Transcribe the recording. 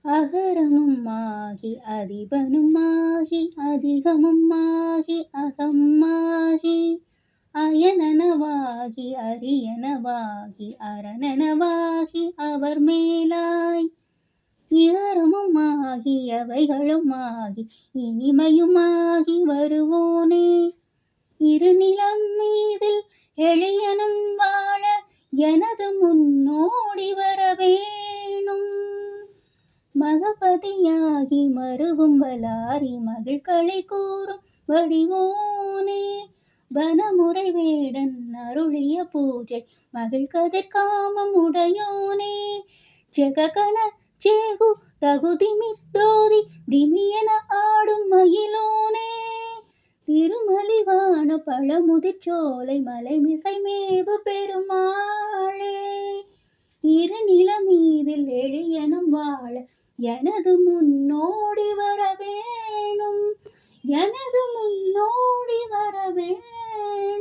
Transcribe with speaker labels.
Speaker 1: அகரமும் ஆகி அதிபனும் ஆகி அதிகமும் ஆகி அகமாகி அயனனவாகி அரியனவாகி அரணனவாகி அவர் மேலாய் இரமுமாகி அவைகளுமாகி இனிமையுமாகி வருவோனே இருநிலம் மீதில் எளியனும் வாழ எனது முன்னோடி வரவேணும் மகபதியாகி மருவும் வலாரி மகிழ்களை கூறும் வடிவோனே வனமுறை வேடன் அருளிய பூஜை மகிழ் கதிர் காமம் உடையோனே ஜெககன ஜேகு தகுதிமித்தோதி திமியன ஆடும் மயிலோனே திருமலிவான பழமுதிர்ச்சோலை மலைமிசை மேவு பெருமாளே இருநிலமீதில் எளியனும் வாழ எனது முன்னோடி வரவேணும் எனது முன்னோடி வரவேணும்.